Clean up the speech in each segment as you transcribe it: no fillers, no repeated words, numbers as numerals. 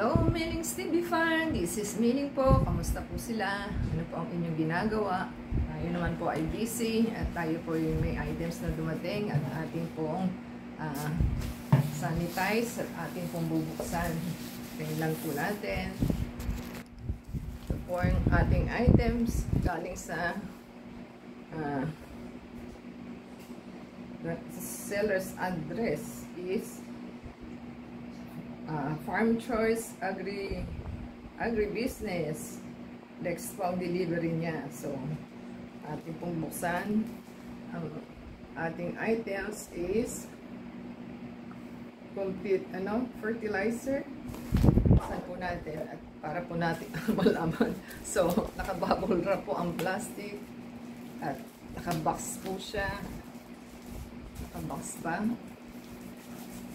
Hello, Mining's TV Fan! This is Mining po. Kamusta po sila? Ano po ang inyong ginagawa? Tayo naman po ay busy at tayo po yung may items na dumating at ating pong sanitize at ating pong bubuksan. Tingnan lang po natin. Ito po yung ating items galing sa seller's address is Farm Choice Agribusiness. Next po ang delivery niya. So, ating pong buksan. Ang ating items is complete fertilizer. Buksan po natin at para po natin malaman. So, nakabubble wrap po ang plastic at nakabox po siya. Nakabox pa.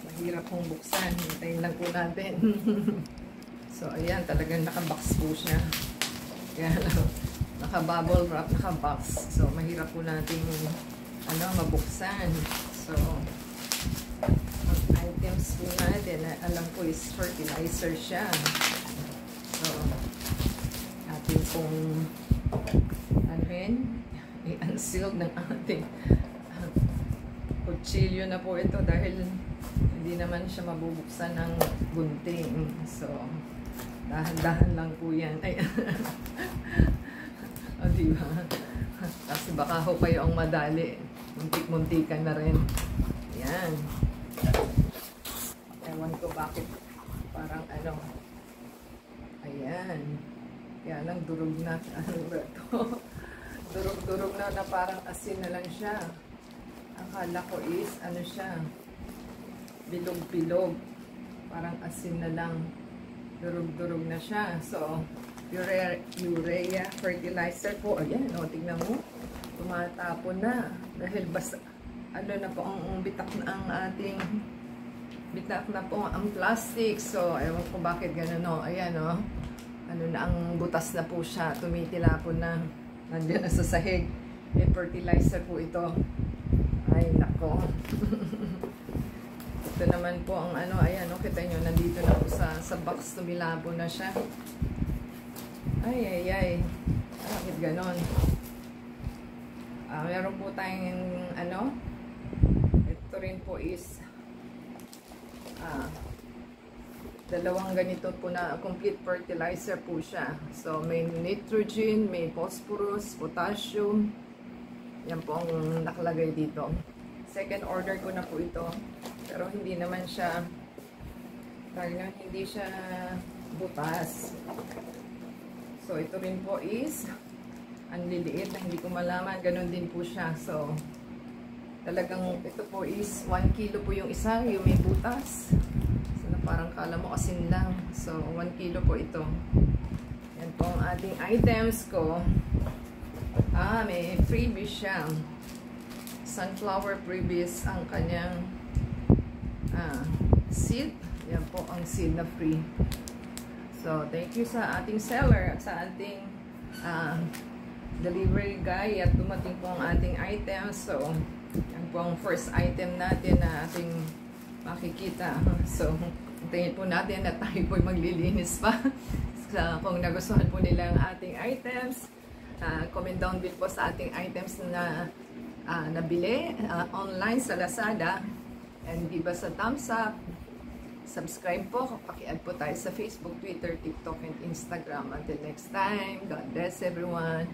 Mahirap pong buksan. Hintayin lang po natin. So, ayan. Talagang nakabox po siya. Kaya, nakabubble wrap, nakabox. So, mahirap po natin mabuksan. So, ang items po natin, alam ko is fertilizer siya. So, ating pong i-unsealed ng ating kutsilyo na po ito dahil hindi naman siya mabubuksan ng gunting. So, dahan-dahan lang po yan. Ay, o diba? Kasi baka ho kayo ang madali. Muntik-muntikan na rin. Yan. Ewan ko bakit parang ayan. Kaya lang durog na. Ano ba ito? Durog-durog na parang asin na lang siya. Akala ko is siya, bilog-bilog. Parang asin na lang. Durog-durog na siya. So, urea fertilizer po. Ayan, tignan mo. Tumatapon na. Dahil basta, na po ang bitak na ang ating, bitak na po ang plastic. So, ewan ko bakit ganun, Ayan, na ang butas na po siya. Tumitilapon na. Nandiyan na sa sahig. May fertilizer po ito. Ay, nako. Ito naman po ang ayan, kita nyo, nandito na po sa box, tumilabo na siya. Ay. Bakit ganon? Meron po tayong, ito rin po is, dalawang ganito po na complete fertilizer po siya. So, may nitrogen, may phosphorus, potassium. Yan po ang nakalagay dito. Second order ko na po ito. Pero hindi naman siya, hindi siya butas. So, ito rin po is, ang liliit na hindi ko malaman. Ganon din po siya. So, talagang ito po is 1 kilo po yung isa, yung may butas. So, na parang kala mo asin lang. So, 1 kilo po ito. Yan po ang ating items ko. May freebies siya. Sunflower freebies ang kanyang seed. Yan po ang seed na free. So, thank you sa ating seller at sa ating delivery guy at dumating po ang ating items. So, yan po ang first item natin na ating makikita. So, tingin po natin na tayo po maglilinis pa. So, kung nagustuhan po nila ang ating items, comment down below po sa ating items na nabili online sa Lazada, and give us a thumbs up. Subscribe po, paki-add po tayo sa Facebook, Twitter, TikTok, and Instagram. Until next time, God bless everyone.